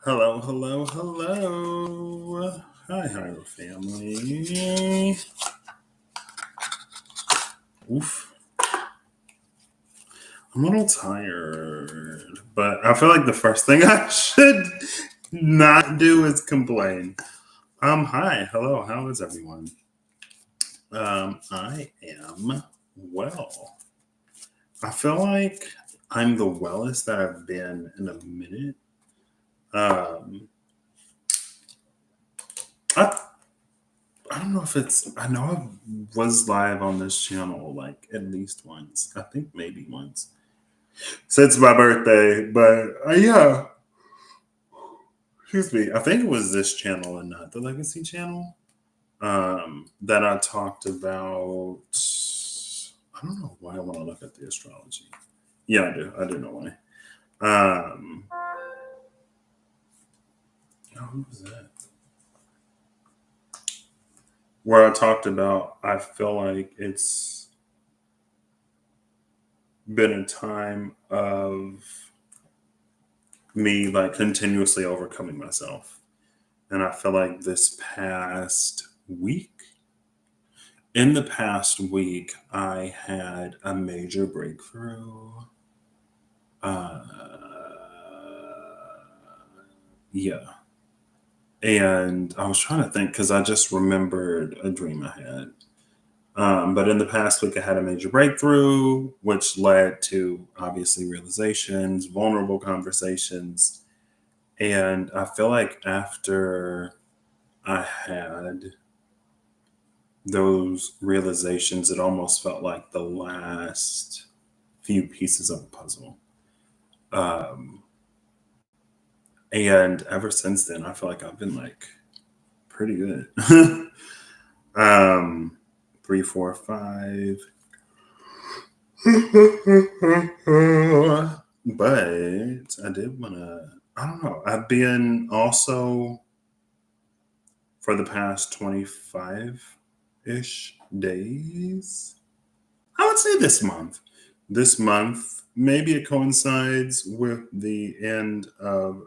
Hello, hello, hello. Hi, Hyrule family. Oof. I'm a little tired, but I feel like the first thing I should not do is complain. Hi, hello, how is everyone? I am well. I feel like I'm the wellest that I've been in a minute. Um, I I don't know if I know I was live on this channel like at least once. I think maybe once since my birthday. But yeah, excuse me. I think it was this channel and not the Legacy channel that I talked about. I don't know why I want to look at the astrology. Yeah, I do. I do know why. Um, oh, who was that? Where I talked about, I feel like it's been a time of me like continuously overcoming myself. And I feel like in the past week, I had a major breakthrough. Uh, yeah. And I was trying to think because I just remembered a dream I had. But in the past week, I had a major breakthrough, which led to obviously realizations, vulnerable conversations. And I feel like after I had those realizations, it almost felt like the last few pieces of the puzzle. Um, and ever since then, I feel like I've been like pretty good. um, 3, 4, 5. But I did want to, I don't know. I've been also for the past 25 ish days. I would say this month. This month, maybe it coincides with the end of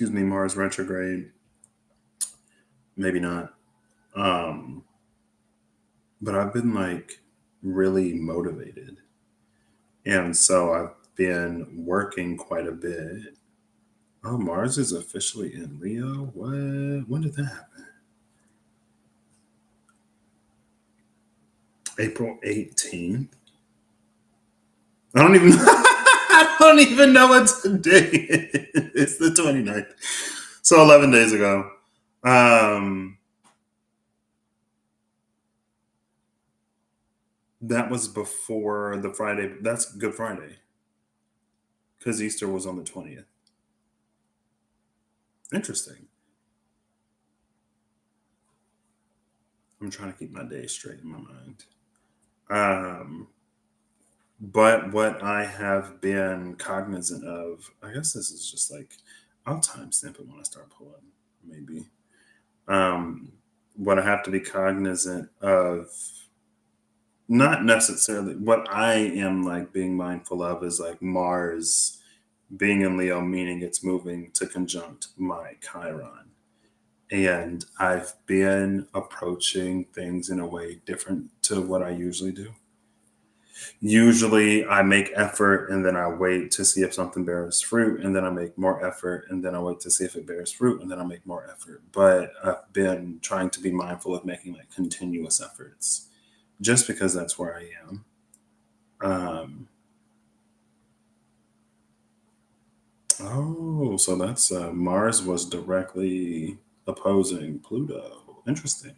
Mars retrograde. Maybe not. Um, but I've been like really motivated. And so I've been working quite a bit. Oh, Mars is officially in Leo. What? When did that happen? April 18th. I don't even I don't even know what today is. It's the 29th. So 11 days ago. Um that was before the Friday. That's Good Friday. Because Easter was on the 20th. Interesting. I'm trying to keep my days straight in my mind. Um but what I have been cognizant of, I guess this is just like I'll timestamp it when I start pulling, maybe. Um what I have to be cognizant of, not necessarily what I am like being mindful of, is like Mars being in Leo, meaning it's moving to conjunct my Chiron. And I've been approaching things in a way different to what I usually do. Usually I make effort and then I wait to see if something bears fruit, and then I make more effort and then I wait to see if it bears fruit, and then I make more effort. But I've been trying to be mindful of making like continuous efforts just because that's where I am. Um, so that's Mars was directly opposing Pluto. Interesting.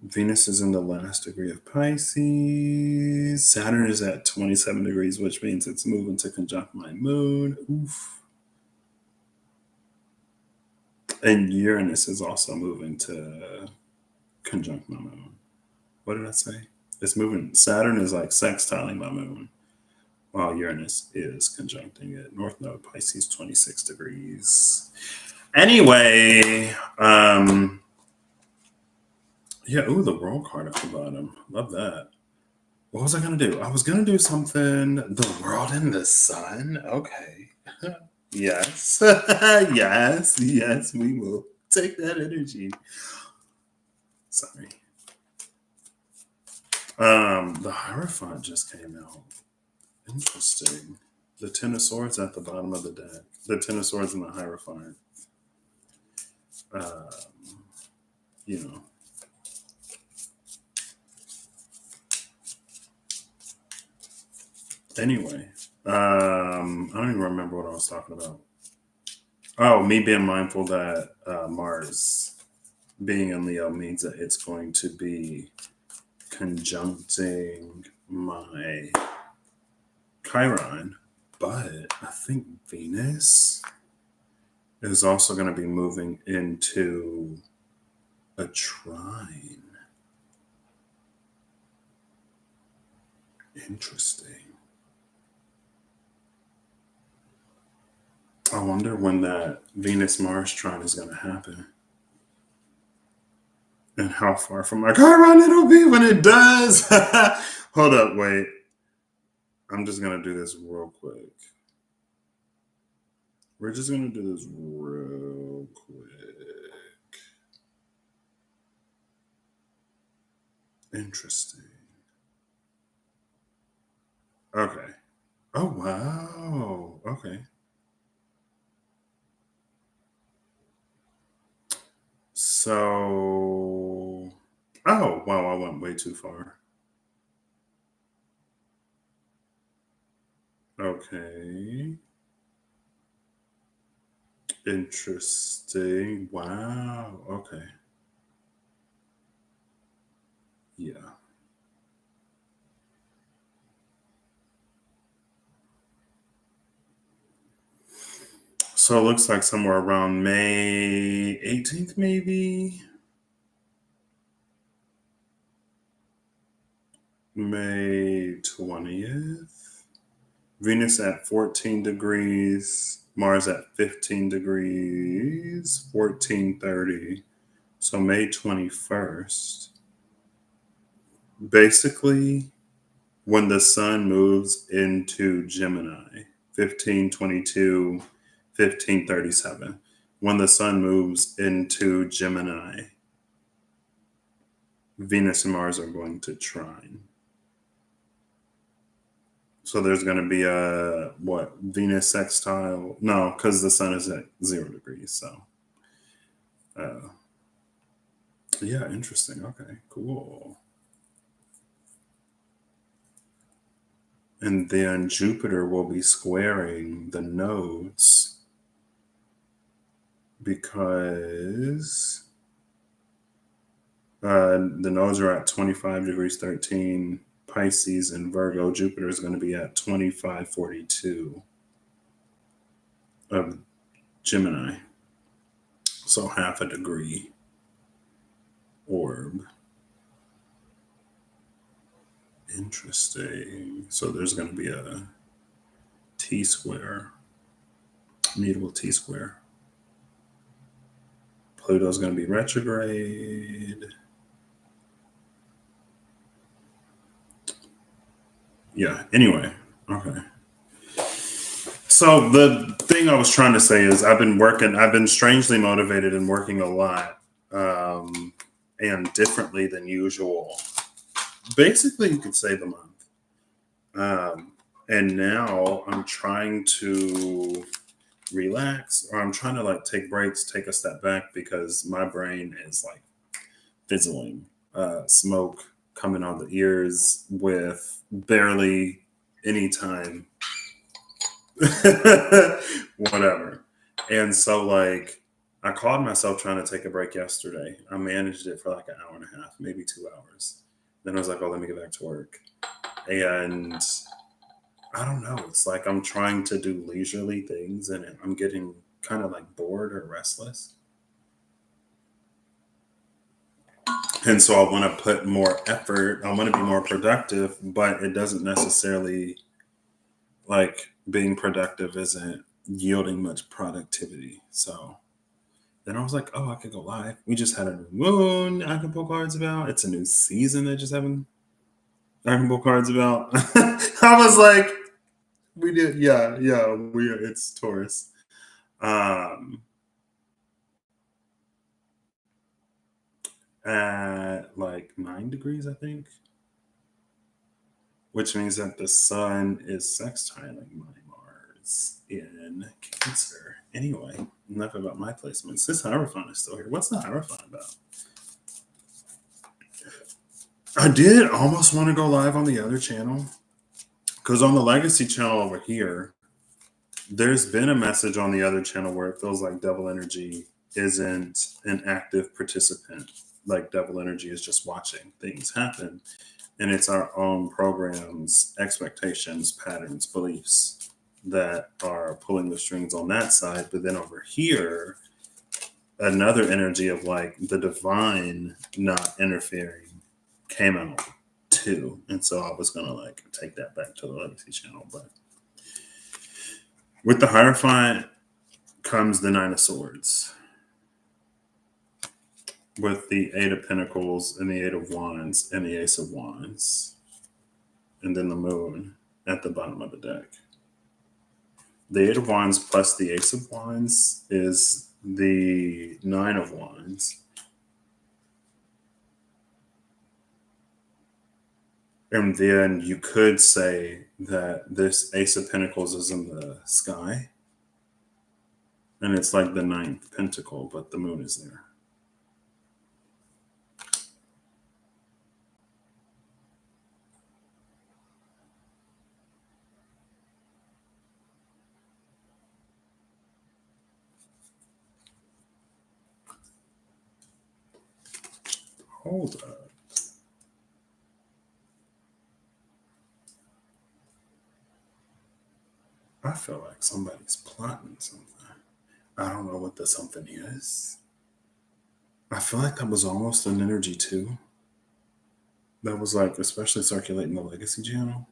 Venus is in the last degree of Pisces. Saturn is at 27 degrees, which means it's moving to conjunct my moon. Oof. And Uranus is also moving to conjunct my moon. What did I say? It's moving. Saturn is like sextiling my moon, while Uranus is conjuncting it. North Node, Pisces, 26 degrees. Anyway, yeah, ooh, the world card at the bottom. Love that. What was I gonna do? I was gonna do something. The world and the sun. Okay. Yes. Yes. Yes. We will take that energy. Sorry. The Hierophant just came out. Interesting. The Ten of Swords at the bottom of the deck. The Ten of Swords and the Hierophant. Um, you know. Anyway, I don't even remember what I was talking about. Oh, me being mindful that Mars being in Leo means that it's going to be conjuncting my Chiron, but I think Venus is also going to be moving into a trine. Interesting. I wonder when that Venus Mars trine is going to happen and how far from my Chiron it'll be when it does. Hold up, wait. I'm just going to do this real quick. We're just going to do this real quick. Interesting. Okay. Oh, wow. Okay. So, oh, wow, I went way too far. Okay. Interesting. Wow. Okay. Yeah. So it looks like somewhere around May 18th, maybe May 20th. Venus at 14 degrees, Mars at 15 degrees, 1430. So May 21st. Basically, when the sun moves into Gemini, 1522, 1537. When the sun moves into Gemini, Venus and Mars are going to trine. So there's going to be a what Venus sextile? No, because the sun is at 0 degrees. So, uh, yeah, interesting. Okay, cool. And then Jupiter will be squaring the nodes because the nodes are at 25 degrees 13 Pisces and Virgo. Jupiter is going to be at 2542 of Gemini. So half a degree orb. Interesting. So there's going to be a T square, mutable T square. Pluto's going to be retrograde. Yeah, anyway. Okay. So the thing I was trying to say is I've been strangely motivated and working a lot and differently than usual. Basically, you could say the month. And now I'm trying to relax or I'm trying to like take breaks, take a step back because my brain is like fizzling, smoke coming out the ears with barely any time, whatever. And so, like, I called myself trying to take a break yesterday. I managed it for like an hour and a half, maybe 2 hours. Then I was like, oh, let me get back to work. And I don't know. It's like I'm trying to do leisurely things and I'm getting kind of like bored or restless. And so I want to put more effort. I want to be more productive, but it doesn't necessarily like being productive isn't yielding much productivity. So then I was like, oh, I could go live. We just had a new moon I can pull cards about. It's a new season that just happened. Dragon Ball cards about. I was like, we did, yeah, it's Taurus. Um, at like 9 degrees, I think, which means that the sun is sextiling my Mars in Cancer. Anyway, enough about my placements. This Hierophant is still here. What's the Hierophant about? I did almost want to go live on the other channel because on the Legacy channel over here, there's been a message on the other channel where it feels like Devil Energy isn't an active participant. Like Devil Energy is just watching things happen. And it's our own programs, expectations, patterns, beliefs that are pulling the strings on that side. But then over here, another energy of like the divine not interfering came out too. And so I was gonna like take that back to the Legacy channel. But with the Hierophant comes the Nine of Swords. With the Eight of Pentacles and the Eight of Wands and the Ace of Wands. And then the Moon at the bottom of the deck. The Eight of Wands plus the Ace of Wands is the Nine of Wands. And then you could say that this Ace of Pentacles is in the sky. And it's like the ninth pentacle, but the moon is there. Hold up. I feel like somebody's plotting something. I don't know what the something is. I feel like that was almost an energy too. That was like especially circulating the Legacy channel.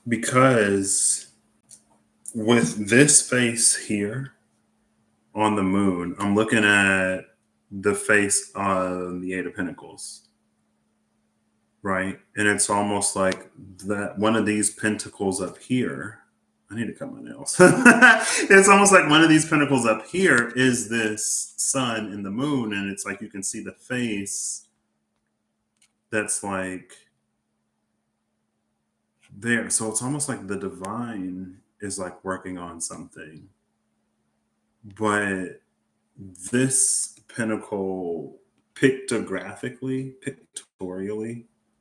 Because with this face here on the moon, I'm looking at the face on the Eight of Pentacles. Right? And it's almost like that one of these pentacles up here. I need to cut my nails. It's almost like one of these pentacles up here is this sun and the moon. And it's like you can see the face that's like there. So it's almost like the divine is like working on something. But this pentacle pictorially,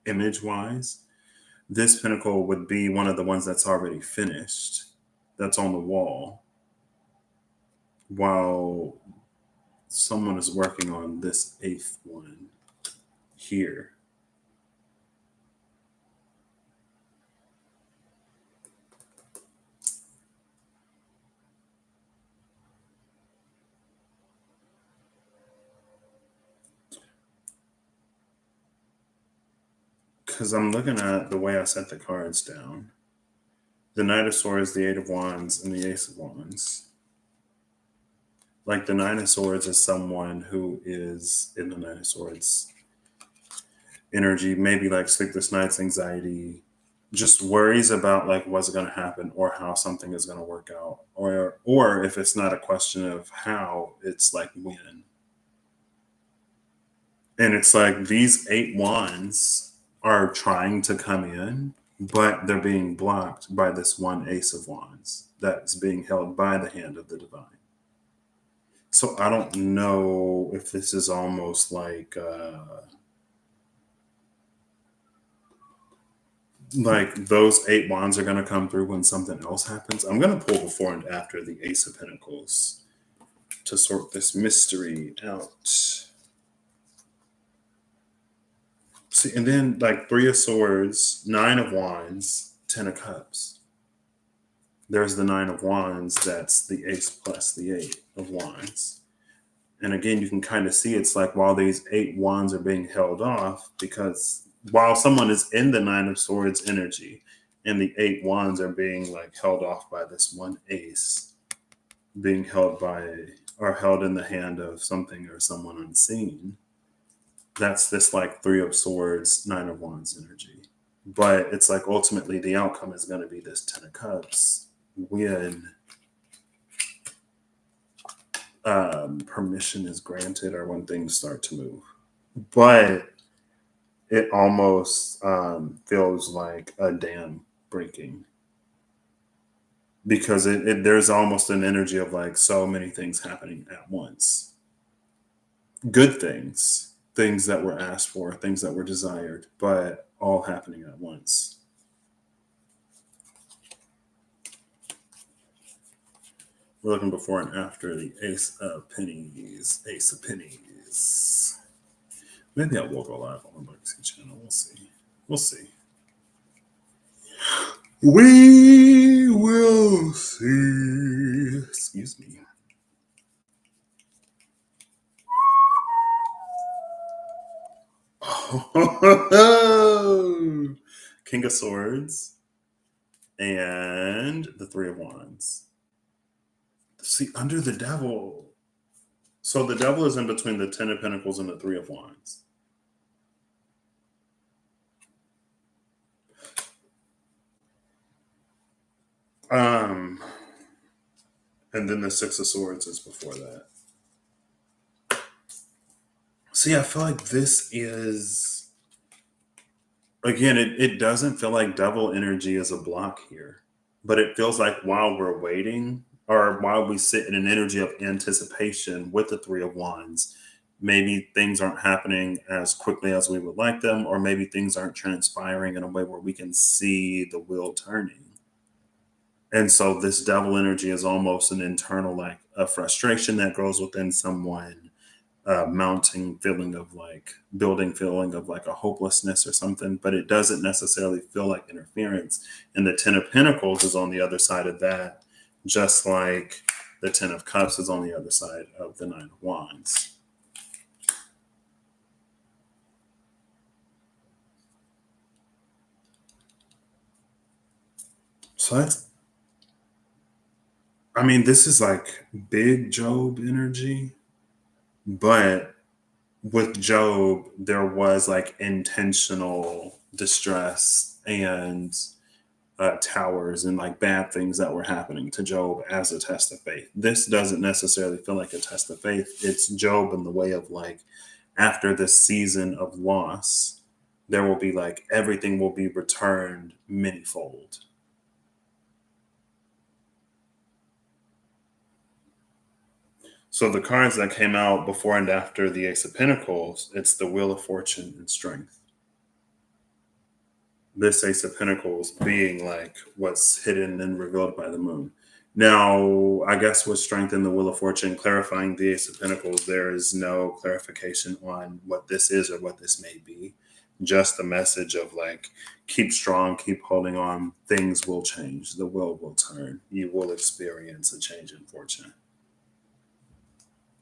image wise, this pentacle would be one of the ones that's already finished, that's on the wall, while someone is working on this eighth one here. Because I'm looking at the way I set the cards down. The Knight of Swords, the Eight of Wands, and the Ace of Wands. Like the Nine of Swords is someone who is in the Nine of Swords energy, maybe like sleepless nights, anxiety, just worries about like what's going to happen or how something is going to work out, or if it's not a question of how, it's like when. And it's like these Eight Wands are trying to come in, but they're being blocked by this one Ace of Wands that's being held by the hand of the divine. So I don't know if this is almost like those Eight Wands are going to come through when something else happens. I'm going to pull before and after the Ace of Pentacles to sort this mystery out. See, and then like Three of Swords, Nine of Wands, Ten of Cups. There's the Nine of Wands, that's the Ace plus the Eight of Wands. And again, you can kind of see it's like while these Eight Wands are being held off, because while someone is in the Nine of Swords energy and the Eight Wands are being like held off by this one Ace, being held by are held in the hand of something or someone unseen. That's this like Three of Swords, Nine of Wands energy. But it's like ultimately the outcome is going to be this Ten of Cups when permission is granted or when things start to move. But it almost feels like a dam breaking because there's almost an energy of like so many things happening at once. Good things, things that were asked for, things that were desired, but all happening at once. We're looking before and after the Ace of Pennies. Ace of Pennies. Maybe I will go live on the Legacy channel. We'll see. We'll see. We will see. Excuse me. King of Swords and the Three of Wands. See, under the Devil. So the Devil is in between the Ten of Pentacles and the Three of Wands. And then the Six of Swords is before that. See, I feel like this is, again, it doesn't feel like devil energy is a block here, but it feels like while we're waiting or while we sit in an energy of anticipation with the Three of Wands, maybe things aren't happening as quickly as we would like them, or maybe things aren't transpiring in a way where we can see the wheel turning. And so this devil energy is almost an internal, like a frustration that grows within someone, mounting feeling of like building feeling of like a hopelessness or something, but it doesn't necessarily feel like interference. And the Ten of Pentacles is on the other side of that, just like the Ten of Cups is on the other side of the Nine of Wands. So that's, I mean, this is like big Job energy, but with Job, there was like intentional distress and towers and like bad things that were happening to Job as a test of faith. This doesn't necessarily feel like a test of faith. It's Job in the way of like, after this season of loss, there will be like everything will be returned manyfold. So the cards that came out before and after the Ace of Pentacles, it's the Wheel of Fortune and Strength. This Ace of Pentacles being like what's hidden and revealed by the moon. Now, I guess with Strength in the Wheel of Fortune, clarifying the Ace of Pentacles, there is no clarification on what this is or what this may be. Just the message of like, keep strong, keep holding on. Things will change. The wheel will turn. You will experience a change in fortune.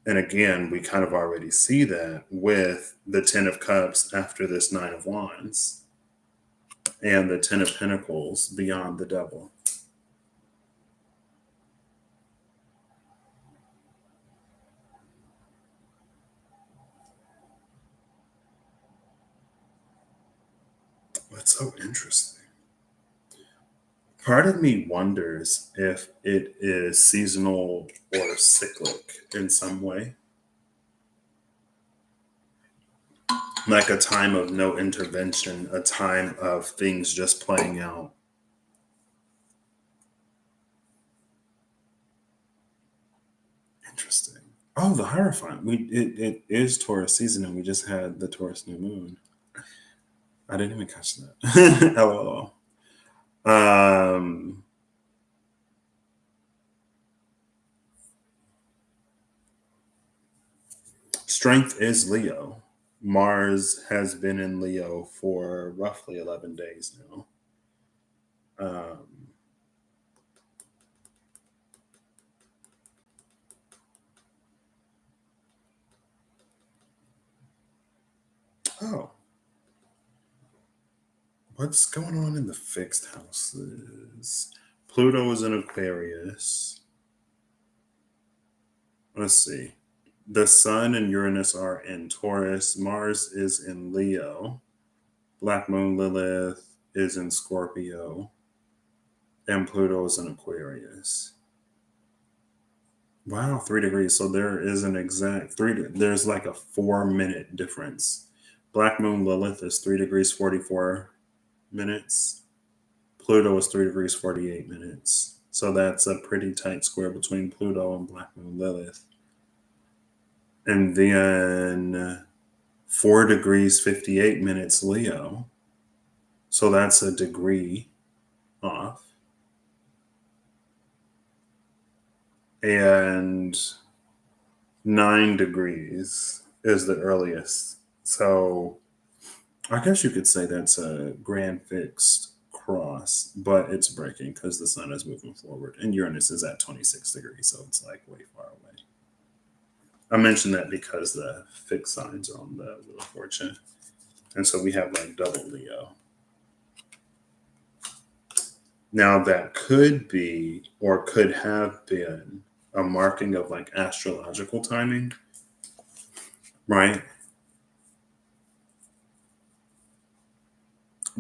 And again, we kind of already see that with the Ten of Cups after this Nine of Wands and the Ten of Pentacles beyond the Devil. That's so interesting. Part of me wonders if it is seasonal or cyclic in some way. Like a time of no intervention, a time of things just playing out. Interesting. Oh, the Hierophant. It is Taurus season, and we just had the Taurus new moon. I didn't even catch that. LOL. Strength is Leo. Mars has been in Leo for roughly 11 days now. Um, oh, what's going on in the fixed houses? Pluto is in Aquarius. Let's see. The Sun and Uranus are in Taurus. Mars is in Leo. Black Moon Lilith is in Scorpio. And Pluto is in Aquarius. Wow, 3 degrees. So there is an exact there's like a 4 minute difference. Black Moon Lilith is 3 degrees 44 minutes. Pluto is 3 degrees 48 minutes. So that's a pretty tight square between Pluto and Black Moon Lilith. And then 4 degrees 58 minutes Leo. So that's a degree off. And 9 degrees is the earliest. So I guess you could say that's a grand fixed cross, but it's breaking because the sun is moving forward and Uranus is at 26 degrees. So it's like way far away. I mentioned that because the fixed signs are on the Wheel of Fortune. And so we have like double Leo. Now that could be or could have been a marking of like astrological timing, right?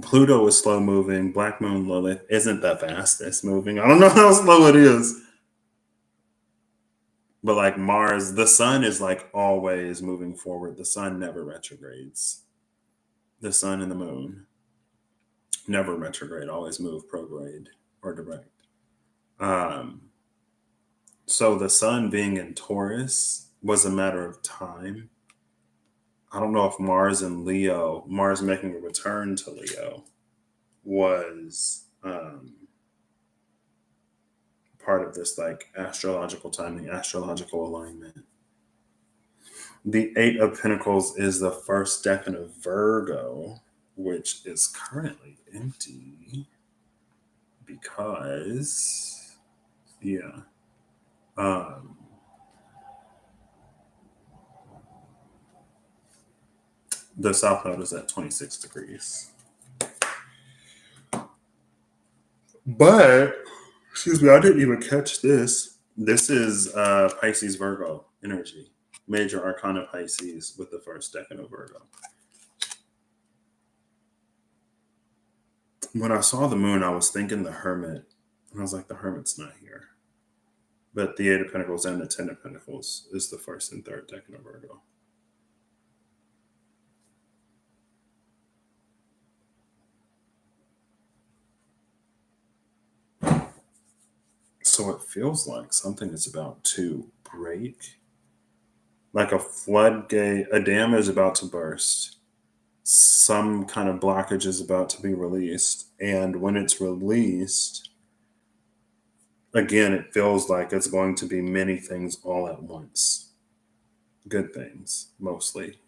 Pluto is slow moving. Black Moon Lilith isn't the fastest moving. I don't know how slow it is. But like Mars, the sun is like always moving forward. The sun never retrogrades. The sun and the moon never retrograde, always move prograde or direct. Um, so the sun being in Taurus was a matter of time. I don't know if Mars and Leo, Mars making a return to Leo, was part of this like astrological timing, astrological alignment. The Eight of Pentacles is the first decan of Virgo, which is currently empty because, yeah. Um, the South Node is at 26 degrees. But, excuse me, I didn't even catch this. This is Pisces Virgo energy, major arcana Pisces with the first decan of Virgo. When I saw the moon, I was thinking the Hermit, and I was like, the Hermit's not here. But the Eight of Pentacles and the Ten of Pentacles is the first and third decan of Virgo. So it feels like something is about to break. Like a floodgate, a dam is about to burst. Some kind of blockage is about to be released. And when it's released, again, it feels like it's going to be many things all at once. Good things, mostly,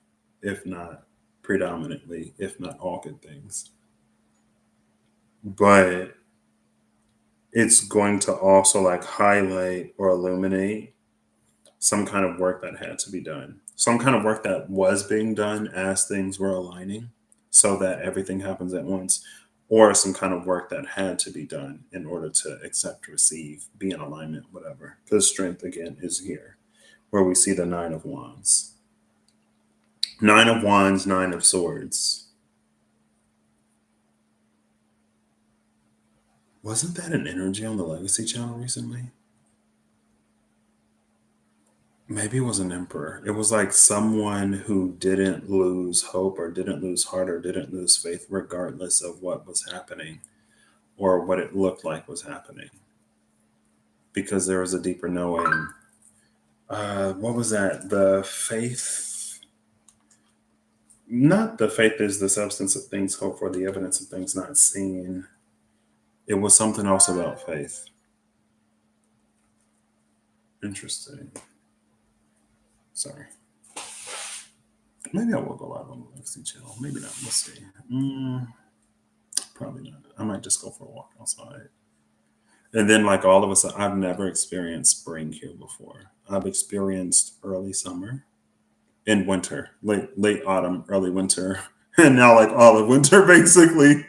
if not predominantly, if not all good things. But it's going to also like highlight or illuminate some kind of work that had to be done, some kind of work that was being done as things were aligning so that everything happens at once, or some kind of work that had to be done in order to accept, receive, be in alignment, whatever. Because strength, again, is here, where we see the Nine of Wands. Nine of Wands, Nine of Swords. Wasn't that an energy on the Legacy channel recently? Maybe it was an emperor. It was like someone who didn't lose hope or didn't lose heart or didn't lose faith, regardless of what was happening or what it looked like was happening, because there was a deeper knowing. What was that? The faith. Not the faith is the substance of things hoped for, the evidence of things not seen. It was something else about faith. Interesting. Sorry. Maybe I will go live on the Legacy channel. Maybe not. We'll see. Probably not. I might just go for a walk outside. And then, like all of us, I've never experienced spring here before. I've experienced early summer and winter, late autumn, early winter, and now like all of winter, basically.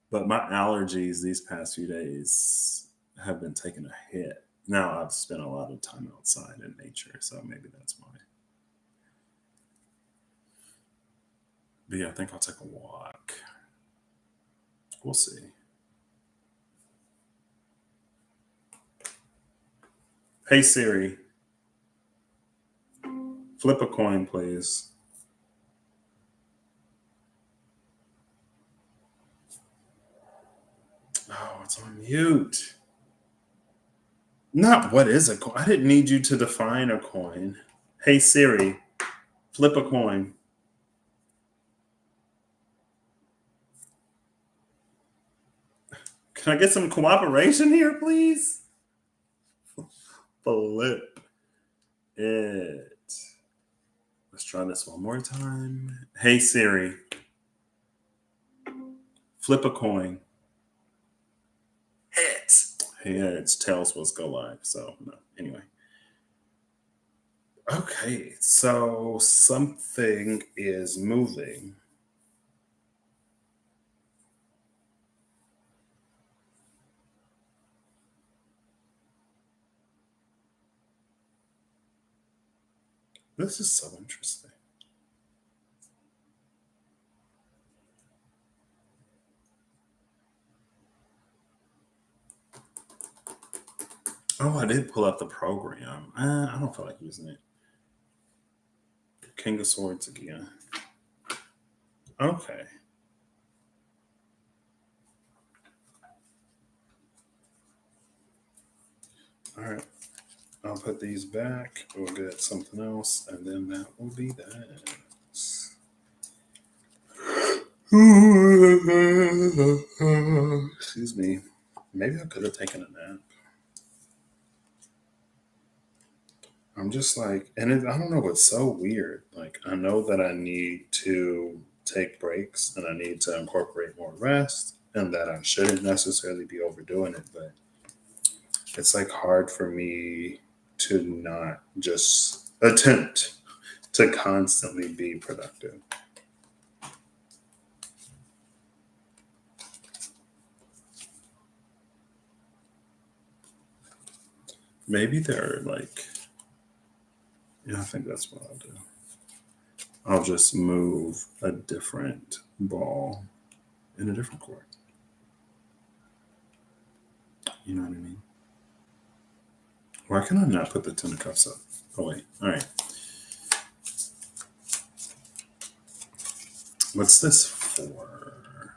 But my allergies these past few days have been taking a hit. Now I've spent a lot of time outside in nature, so maybe that's why. But yeah, I think I'll take a walk. We'll see. Hey Siri, flip a coin, please. Oh, it's on mute. Not what is a coin? I didn't need you to define a coin. Hey Siri, flip a coin. Can I get some cooperation here, please? Flip it. Let's try this one more time. Hey Siri, flip a coin. Heads. Heads. Tails was go live. So no. Anyway. Okay. So something is moving. This is so interesting. Oh, I did pull up the program. I don't feel like using it. King of Swords again. Okay. All right. I'll put these back. We'll get something else, and then that will be that. Excuse me. Maybe I could have taken a nap. I'm just like, and I don't know what's so weird. Like, I know that I need to take breaks and I need to incorporate more rest, and that I shouldn't necessarily be overdoing it, but it's like hard for me to not just attempt to constantly be productive. Maybe they're like, yeah, I think that's what I'll do. I'll just move a different ball in a different court. You know what I mean? Why can I not put the 10 of cups up? Oh, wait. All right. What's this for?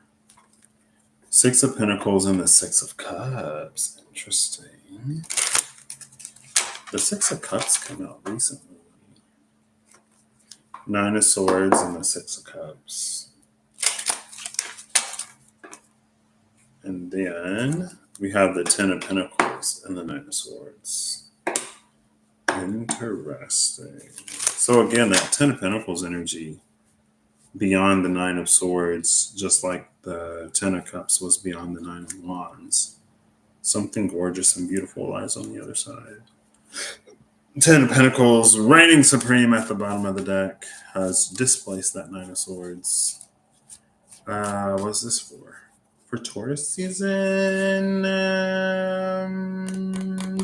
6 of Pentacles and the 6 of Cups. Interesting. The 6 of Cups came out recently. 9 of Swords and the 6 of Cups. And then we have the 10 of Pentacles and the 9 of Swords. Interesting. So again, that 10 of Pentacles energy beyond the 9 of Swords, just like the 10 of Cups was beyond the 9 of Wands. Something gorgeous and beautiful lies on the other side. 10 of Pentacles, reigning supreme at the bottom of the deck, has displaced that 9 of Swords. What's this for? For Taurus season?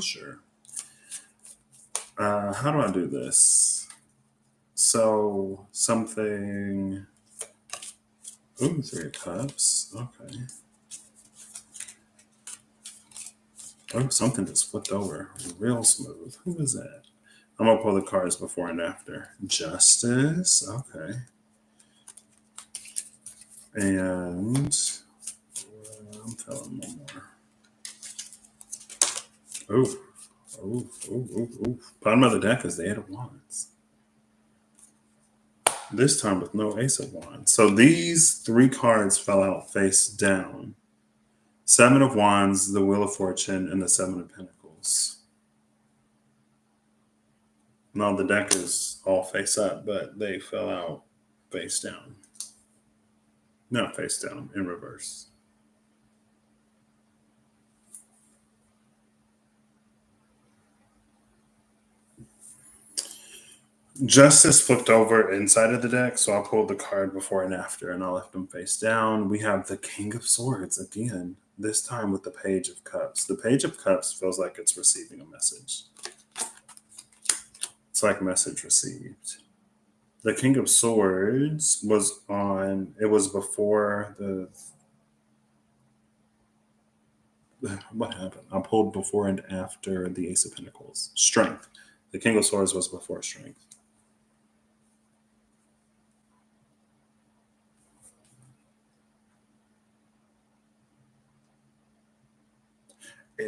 Sure. How do I do this? So, something... Ooh, 3 of Cups. Okay. Oh, something just flipped over. Real smooth. Who is that? I'm going to pull the cards before and after. Justice. Okay. And I'm feeling one more. Ooh. Bottom of the deck is the 8 of Wands. This time with no Ace of Wands. So these 3 cards fell out face down. 7 of Wands, the Wheel of Fortune, and the 7 of Pentacles. Now the deck is all face up, but they fell out face down. Not face down, in reverse. Justice flipped over inside of the deck, so I pulled the card before and after, and I left them face down. We have the King of Swords again. this time with the Page of Cups. The Page of Cups feels like it's receiving a message. It's like message received. The King of Swords was on, it was before what happened? I pulled before and after the Ace of Pentacles. Strength. The King of Swords was before Strength.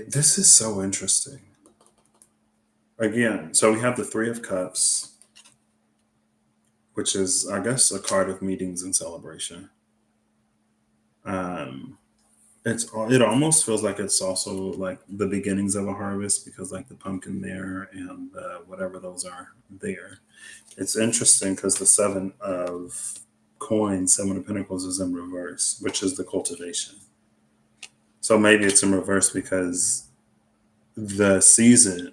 This is so interesting. Again, so we have the Three of Cups, which is, I guess, a card of meetings and celebration. It almost feels like it's also like the beginnings of a harvest because like the pumpkin there and whatever those are there. It's interesting because the Seven of Coins, Seven of Pentacles is in reverse, which is the cultivation. So maybe it's in reverse because the season,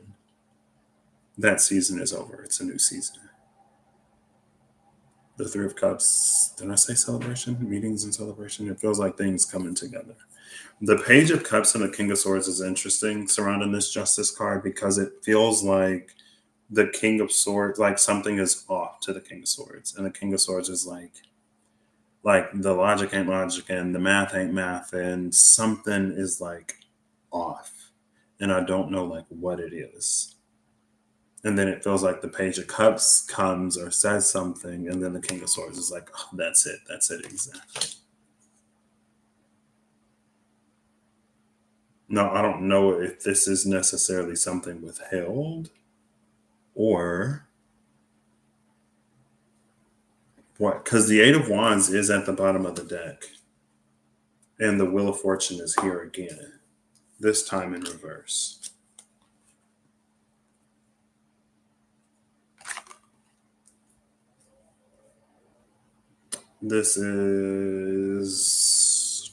that season is over. It's a new season. The Three of Cups, did I say celebration? Meetings and celebration? It feels like things coming together. The Page of Cups and the King of Swords is interesting surrounding this Justice card because it feels like the King of Swords, like something is off to the King of Swords. And the King of Swords is like the logic ain't logic and the math ain't math and something is like off. And I don't know like what it is. And then it feels like the Page of Cups comes or says something, and then the King of Swords is like, oh, that's it exactly. No, I don't know if this is necessarily something withheld or what, because the Eight of Wands is at the bottom of the deck, and the Wheel of Fortune is here again, this time in reverse. This is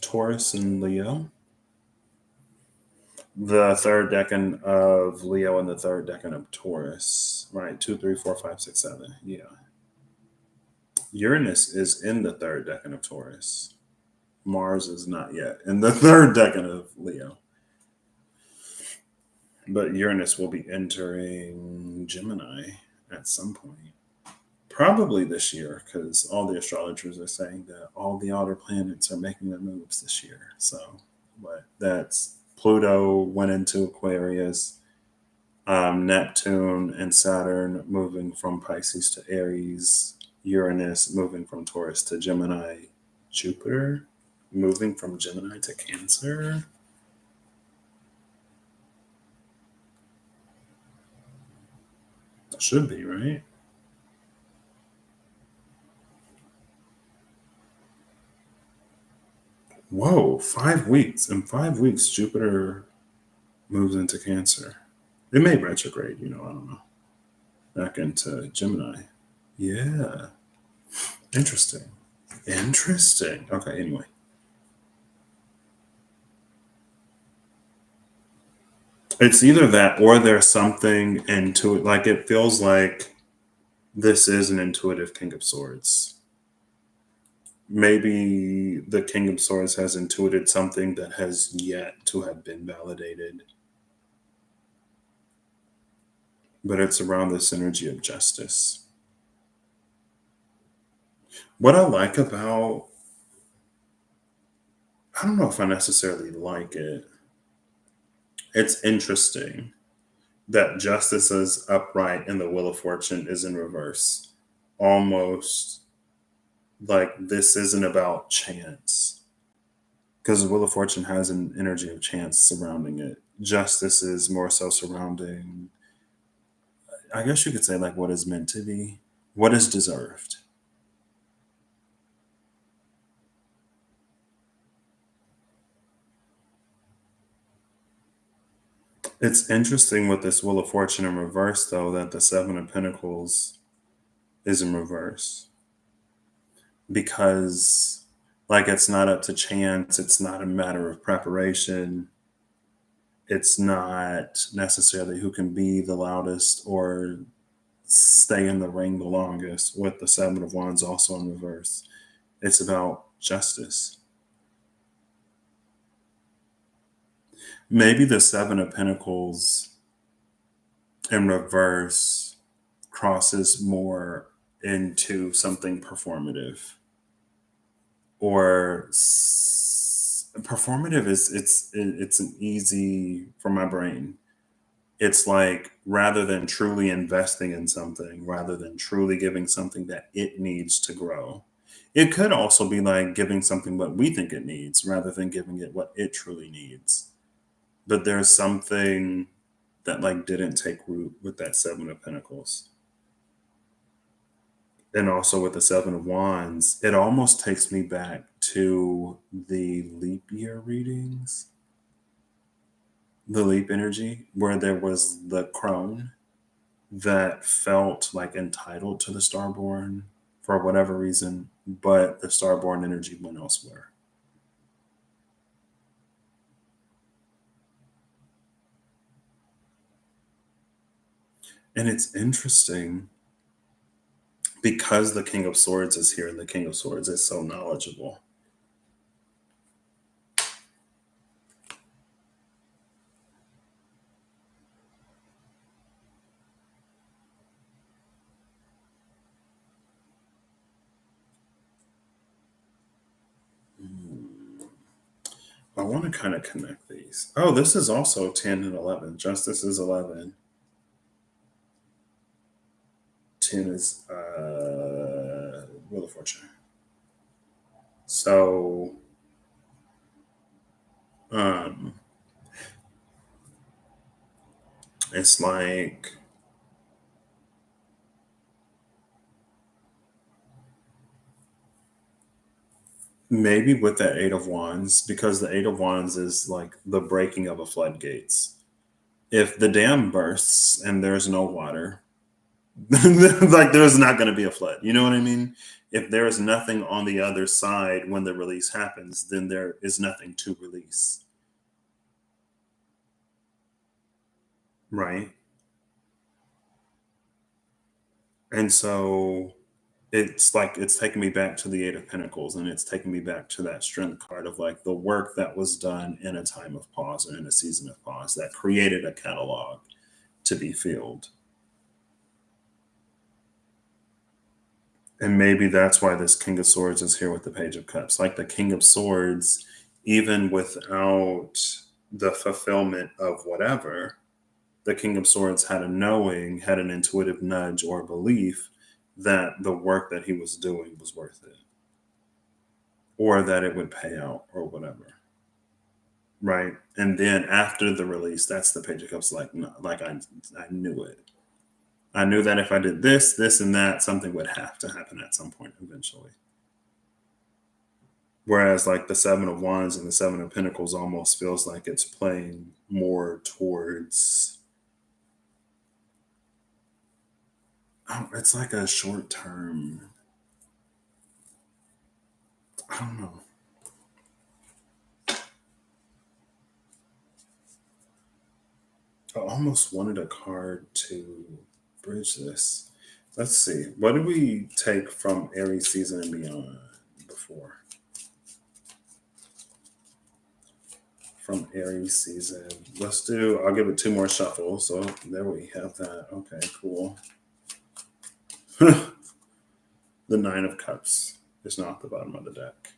Taurus and Leo. The third decan of Leo and the third decan of Taurus. Right, 2, 3, 4, 5, 6, 7. Yeah. Uranus is in the third decan of Taurus. Mars is not yet in the third decan of Leo. But Uranus will be entering Gemini at some point. Probably this year, because all the astrologers are saying that all the outer planets are making their moves this year. So, but that's Pluto went into Aquarius, Neptune and Saturn moving from Pisces to Aries, Uranus moving from Taurus to Gemini, Jupiter moving from Gemini to Cancer. That should be, right? Whoa, 5 weeks. In 5 weeks, Jupiter moves into Cancer. It may retrograde, I don't know. Back into Gemini. Yeah. Interesting. Interesting. Okay, anyway. It's either that or there's something into it. Like it feels like this is an intuitive King of Swords. Maybe the King of Swords has intuited something that has yet to have been validated. But it's around this energy of justice. What I like about, I don't know if I necessarily like it. It's interesting that justice is upright and the Wheel of Fortune is in reverse. Almost like this isn't about chance. Because the Wheel of Fortune has an energy of chance surrounding it. Justice is more so surrounding, I guess you could say, like what is meant to be, what is deserved. It's interesting with this Wheel of Fortune in reverse, though, that the Seven of Pentacles is in reverse. Because, like, it's not up to chance, it's not a matter of preparation, it's not necessarily who can be the loudest or stay in the ring the longest, with the Seven of Wands also in reverse. It's about justice. Maybe the Seven of Pentacles in reverse crosses more into something performative, or performative is it's an easy for my brain. It's like, rather than truly investing in something, rather than truly giving something that it needs to grow. It could also be like giving something what we think it needs rather than giving it what it truly needs. But there's something that like didn't take root with that Seven of Pentacles. And also with the Seven of Wands, it almost takes me back to the leap year readings, the leap energy, where there was the crone that felt like entitled to the Starborn for whatever reason, but the Starborn energy went elsewhere. And it's interesting because the King of Swords is here and the King of Swords is so knowledgeable. I want to kind of connect these. Oh, this is also 10 and 11. Justice is 11. 10 is Wheel of Fortune. So, um, it's like maybe with the Eight of Wands, because the Eight of Wands is like the breaking of a floodgates. If the dam bursts and there's no water, like there's not going to be a flood. You know what I mean? If there is nothing on the other side when the release happens, then there is nothing to release. Right. And so it's like it's taking me back to the Eight of Pentacles, and it's taking me back to that strength card of like the work that was done in a time of pause or in a season of pause that created a catalog to be filled. And maybe that's why this King of Swords is here with the Page of Cups. Like the King of Swords, even without the fulfillment of whatever, the King of Swords had a knowing, had an intuitive nudge or belief that the work that he was doing was worth it, or that it would pay out, or whatever. Right. And then after the release, that's the Page of Cups. Like, no, like I knew it. I knew that if I did this, this, and that, something would have to happen at some point eventually. Whereas, like the Seven of Wands and the Seven of Pentacles almost feels like it's playing more towards, oh, it's like a short term. I don't know. I almost wanted a card to bridge this. Let's see. What do we take from Aries season and beyond before? From Aries season. Let's do, I'll give it two more shuffles. So there we have that. Okay, cool. The Nine of Cups is not the bottom of the deck.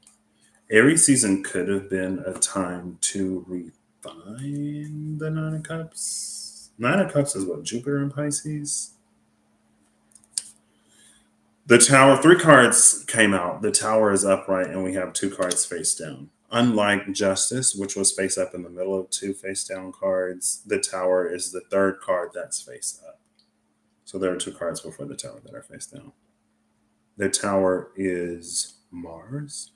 Aries season could have been a time to refine the Nine of Cups. Nine of Cups is what, Jupiter and Pisces? The Tower, three cards came out. The Tower is upright, and we have two cards face down. Unlike Justice, which was face up in the middle of two face down cards, the Tower is the third card that's face up. So there are two cards before the Tower that are face down. The Tower is Mars.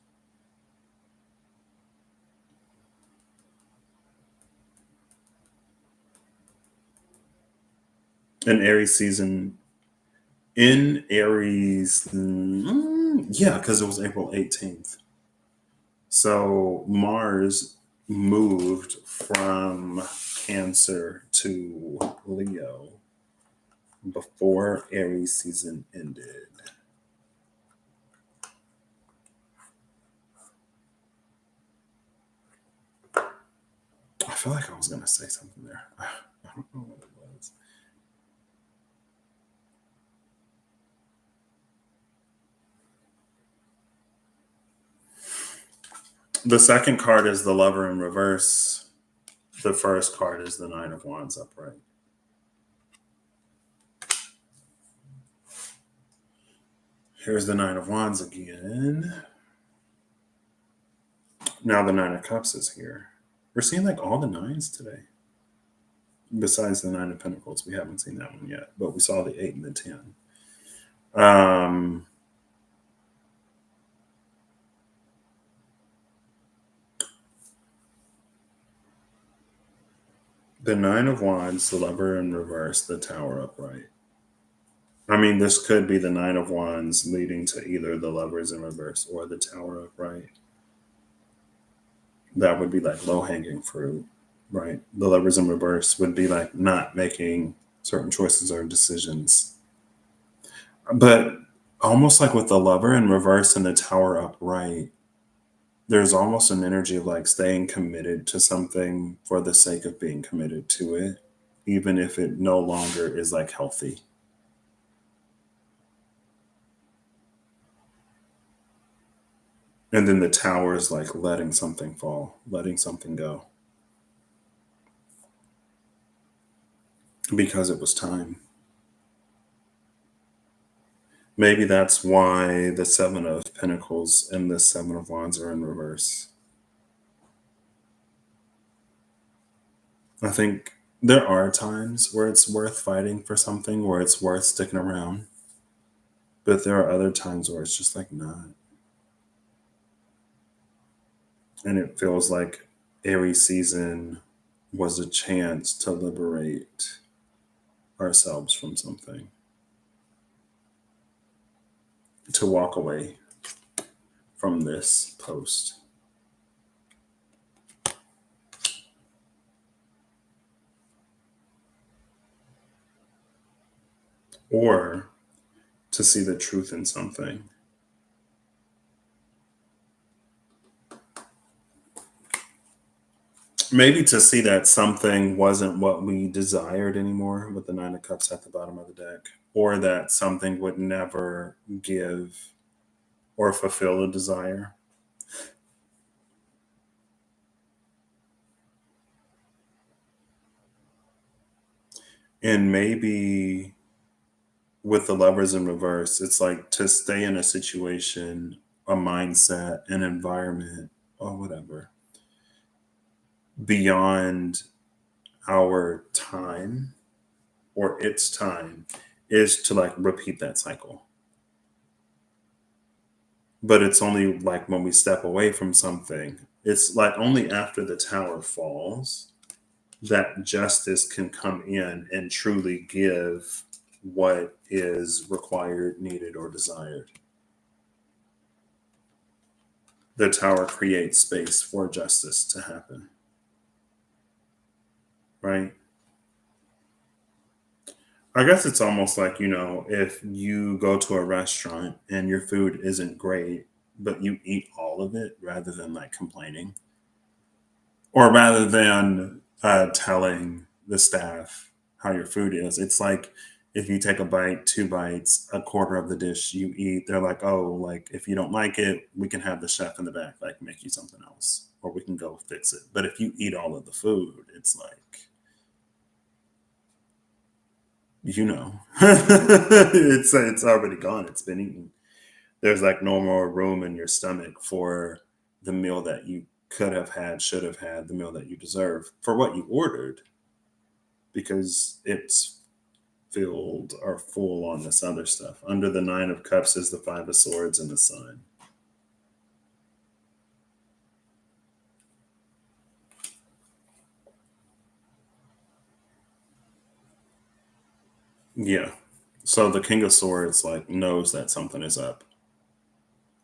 And Aries season in Aries, yeah, because it was April 18th. So Mars moved from Cancer to Leo before Aries season ended. I feel like I was going to say something there. I don't know what it was. The second card is the Lover in reverse. The first card is the Nine of Wands upright. Here's the Nine of Wands again. Now the Nine of Cups is here. We're seeing like all the nines today. Besides the Nine of Pentacles, we haven't seen that one yet, but we saw the 8 and the 10. The Nine of Wands, the Lover in reverse, the Tower upright. I mean, this could be the Nine of Wands leading to either the Lovers in reverse or the Tower upright. That would be like low hanging fruit, right? The Lovers in reverse would be like not making certain choices or decisions. But almost like with the Lover in reverse and the Tower upright, there's almost an energy of like staying committed to something for the sake of being committed to it, even if it no longer is like healthy. And then the Tower is like letting something fall, letting something go. Because it was time. Maybe that's why the Seven of Pentacles and the Seven of Wands are in reverse. I think there are times where it's worth fighting for something, where it's worth sticking around. But there are other times where it's just like not. And it feels like Aries season was a chance to liberate ourselves from something, to walk away from this post. Or to see the truth in something. Maybe to see that something wasn't what we desired anymore with the Nine of Cups at the bottom of the deck, or that something would never give or fulfill a desire. And maybe with the Lovers in reverse, it's like to stay in a situation, a mindset, an environment, or whatever, beyond our time or its time is to like repeat that cycle. But it's only like when we step away from something, it's like only after the Tower falls that justice can come in and truly give what is required, needed, or desired. The Tower creates space for justice to happen, right? I guess it's almost like, if you go to a restaurant and your food isn't great, but you eat all of it rather than like complaining, or rather than telling the staff how your food is. It's like if you take a bite, 2 bites, a quarter of the dish you eat, they're like, oh, like if you don't like it, we can have the chef in the back like make you something else, or we can go fix it. But if you eat all of the food, it's like, it's already gone. It's been eaten. There's like no more room in your stomach for the meal that you could have had, should have had, the meal that you deserve for what you ordered, because it's filled or full on this other stuff. Under the Nine of Cups is the Five of Swords and the Sun. Yeah. So the King of Swords like knows that something is up.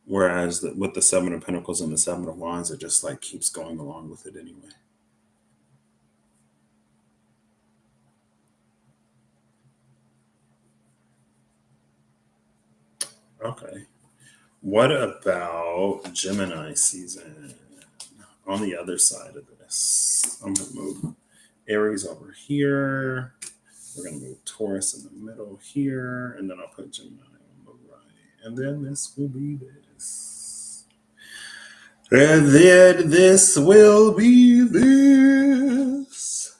Whereas with the Seven of Pentacles and the Seven of Wands, it just like keeps going along with it anyway. Okay. What about Gemini season on the other side of this. I'm going to move Aries over here. We're going to move Taurus in the middle here. And then I'll put Gemini on the right. And then this will be this. And then this will be this.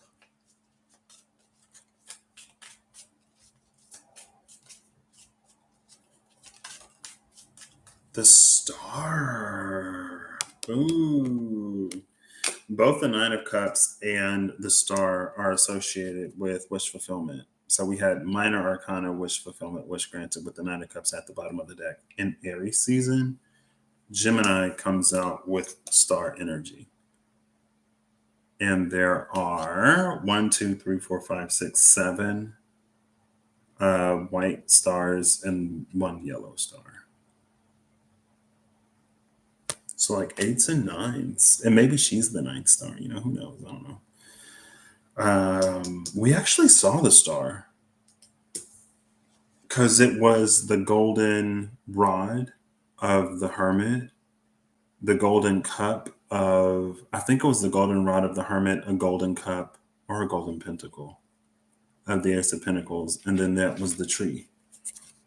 The Star. Ooh. Both the Nine of Cups and the Star are associated with wish fulfillment. So we had minor arcana, wish fulfillment, wish granted, with the Nine of Cups at the bottom of the deck. In Aries season, Gemini comes out with star energy. And there are 1, 2, 3, 4, 5, 6, 7 white stars and 1 yellow star. So like 8s and 9s. And maybe she's the 9th star, who knows? I don't know. We actually saw the star because it was the golden rod of the hermit, the golden cup of, I think it was the golden rod of the hermit, a golden cup, or a golden pentacle of the Ace of Pentacles. And then that was the tree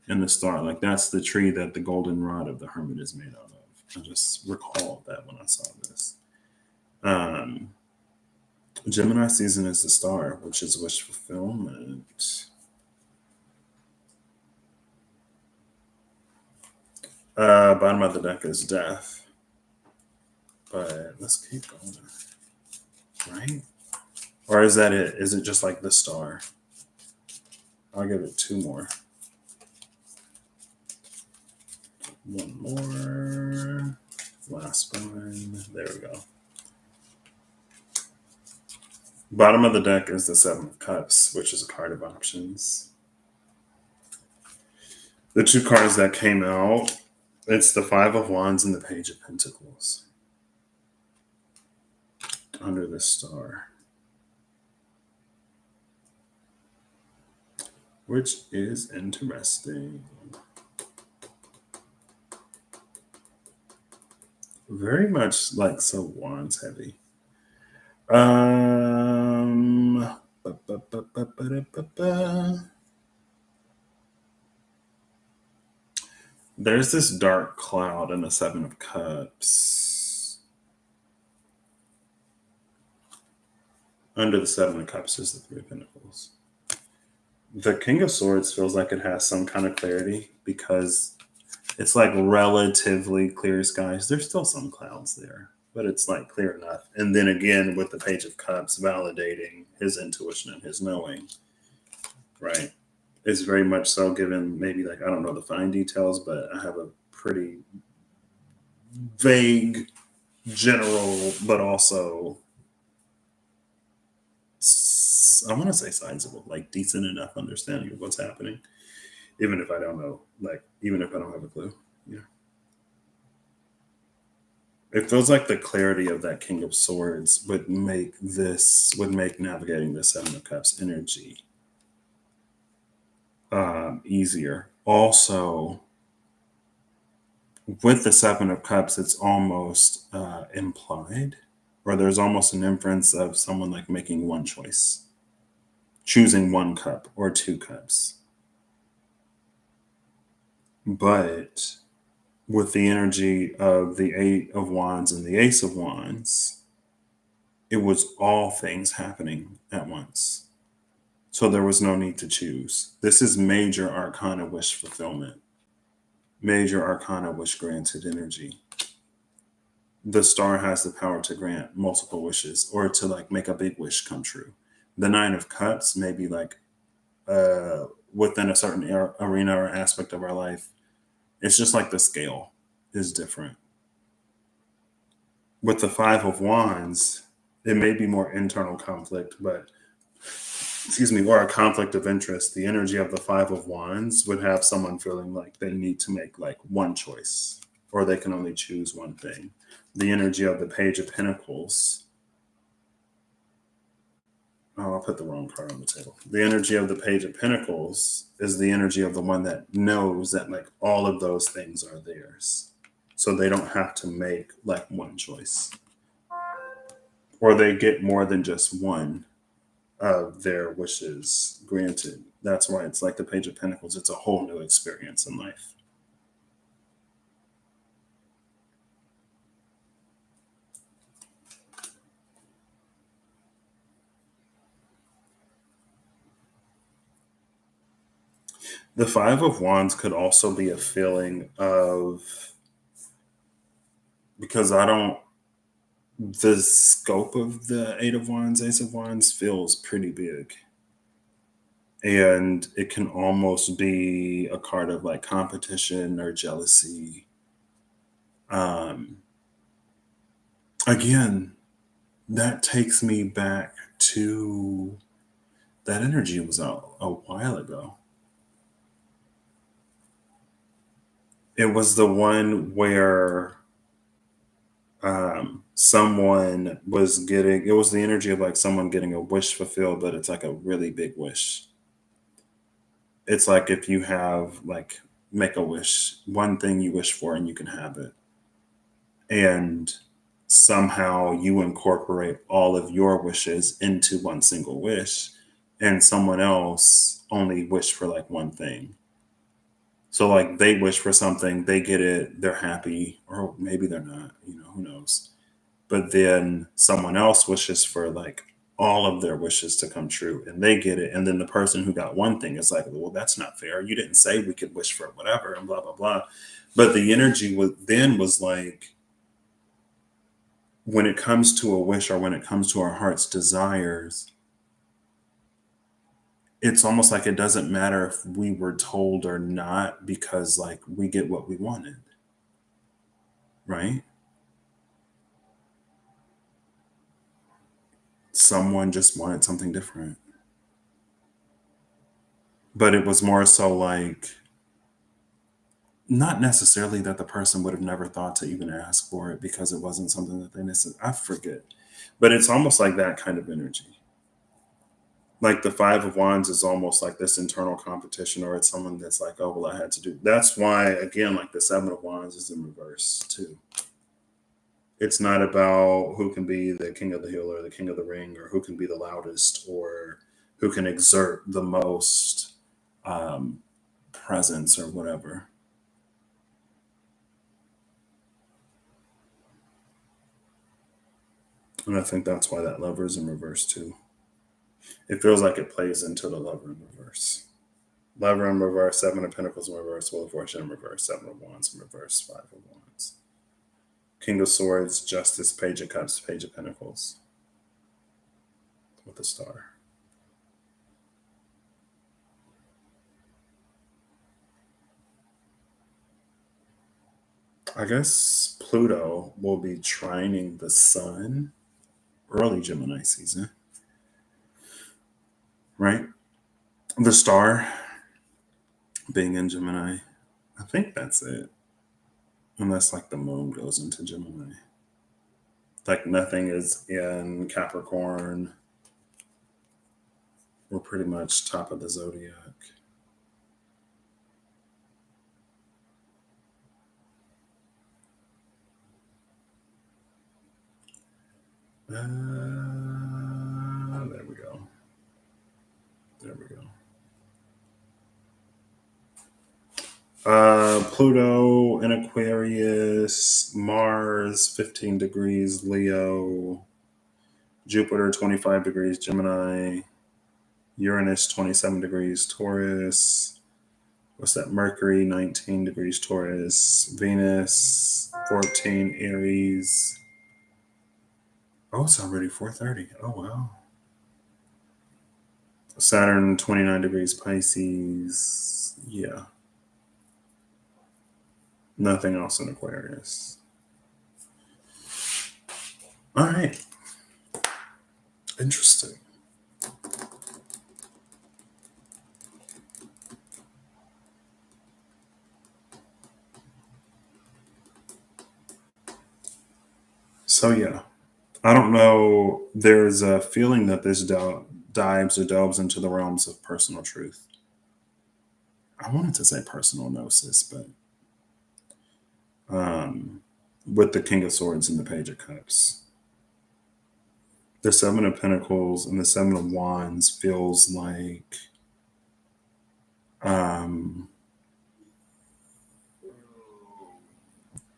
and the star. Like that's the tree that the golden rod of the hermit is made out of. I just recalled that when I saw this. Gemini season is the Star, which is wish fulfillment. Bottom of the deck is Death. But let's keep going. Right? Or is that it? Is it just like the Star? I'll give it 2 more. 1 more. Last one. There we go. Bottom of the deck is the 7 of Cups, which is a card of options. The 2 cards that came out, it's the 5 of Wands and the Page of Pentacles under the Star, which is interesting. Very much like so Wands heavy. There's this dark cloud in the 7 of Cups. Under the 7 of Cups is the 3 of Pentacles. The King of Swords feels like it has some kind of clarity because it's like relatively clear skies. There's still some clouds there, but it's like clear enough. And then again, with the Page of Cups validating his intuition and his knowing, right? It's very much so given maybe like, I don't know the fine details, but I have a pretty vague, general, but also, I want to say sizable, like decent enough understanding of what's happening. Even if I don't know, like, even if I don't have a clue. Yeah. It feels like the clarity of that King of Swords would make navigating the 7 of Cups energy easier. Also, with the 7 of Cups, it's almost implied, or there's almost an inference of someone like making one choice, choosing 1 cup or 2 cups. But with the energy of the 8 of Wands and the Ace of Wands, it was all things happening at once. So there was no need to choose. This is major arcana wish fulfillment, major arcana wish granted energy. The Star has the power to grant multiple wishes or to like make a big wish come true. The 9 of Cups may be like within a certain arena or aspect of our life. It's just like the scale is different. With the 5 of Wands, it may be more internal conflict, but or a conflict of interest. The energy of the 5 of Wands would have someone feeling like they need to make like one choice, or they can only choose one thing. The energy of the Page of Pentacles. Oh, I'll put the wrong card on the table. The energy of the Page of Pentacles is the energy of the one that knows that like all of those things are theirs. So they don't have to make like one choice. or they get more than just one of their wishes granted. That's why it's like the Page of Pentacles. It's a whole new experience in life. The Five of Wands could also be a feeling of, because I don't, the scope of the Eight of Wands, Ace of Wands feels pretty big. And it can almost be a card of like competition or jealousy. Um, Again, that takes me back to that energy was a while ago. It was the one where someone was getting, it was the energy of like someone getting a wish fulfilled, but it's like a really big wish. It's like if you have like, make a wish, one thing you wish for and you can have it. And somehow you incorporate all of your wishes into one single wish, and someone else only wished for like one thing. So like they wish for something, they get it, they're happy, or maybe they're not, who knows. But then someone else wishes for like all of their wishes to come true and they get it. And then the person who got one thing is like, well, that's not fair. You didn't say we could wish for whatever and blah, blah, blah. But the energy was like, when it comes to a wish or when it comes to our heart's desires, it's almost like it doesn't matter if we were told or not, because like we get what we wanted, right? Someone just wanted something different. But it was more so like, not necessarily that the person would have never thought to even ask for it because it wasn't something that they necessarily, I forget. But it's almost like that kind of energy. Like the Five of Wands is almost like this internal competition, or it's someone that's like, oh, well, I had to do. That's why, again, like the Seven of Wands is in reverse too. It's not about who can be the king of the hill or the king of the ring, or who can be the loudest, or who can exert the most um, presence or whatever. And I think that's why that Lover is in reverse too. It feels like it plays into the Lover in reverse. Lover in reverse, Seven of Pentacles in reverse, Wheel of Fortune in reverse, Seven of Wands in reverse, Five of Wands. King of Swords, Justice, Page of Cups, Page of Pentacles with a star. I guess Pluto will be trining the sun early Gemini season, right? The star being in Gemini. I think that's it. Unless like the moon goes into Gemini. Like nothing is in Capricorn. We're pretty much top of the zodiac. There we go. There we go. Pluto in Aquarius, Mars 15 degrees Leo, Jupiter 25 degrees Gemini, Uranus 27 degrees Taurus. What's that? Mercury 19 degrees Taurus, Venus 14 Aries. Oh, it's already 4:30. Oh wow. Saturn 29 degrees Pisces. Yeah. Nothing else in Aquarius. All right. Interesting. So yeah, I don't know. There's a feeling that this dives or delves into the realms of personal truth. I wanted to say personal gnosis, but um, with the King of Swords and the Page of Cups. The Seven of Pentacles and the Seven of Wands um,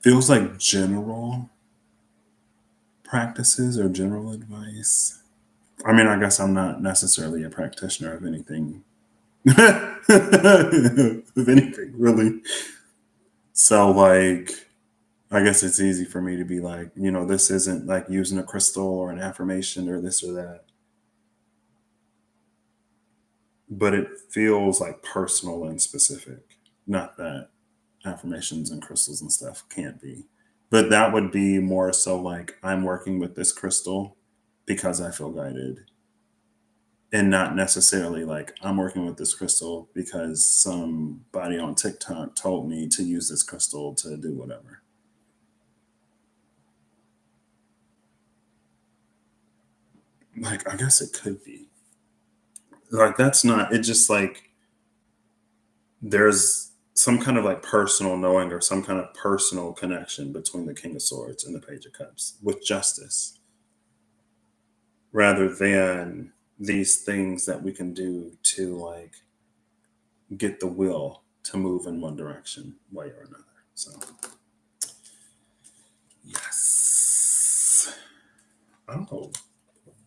feels like general practices or general advice. I mean, I guess I'm not necessarily a practitioner of anything, of anything really. So, like, I guess it's easy for me to be like, this isn't like using a crystal or an affirmation or this or that, but it feels like personal and specific. Not that affirmations and crystals and stuff can't be, but that would be more so like I'm working with this crystal because I feel guided, and not necessarily like I'm working with this crystal because somebody on TikTok told me to use this crystal to do whatever. Like, I guess it could be. Like, that's not, it just like there's some kind of like personal knowing or some kind of personal connection between the King of Swords and the Page of Cups with justice rather than these things that we can do to like get the will to move in one direction, way or another. So, yes. I don't know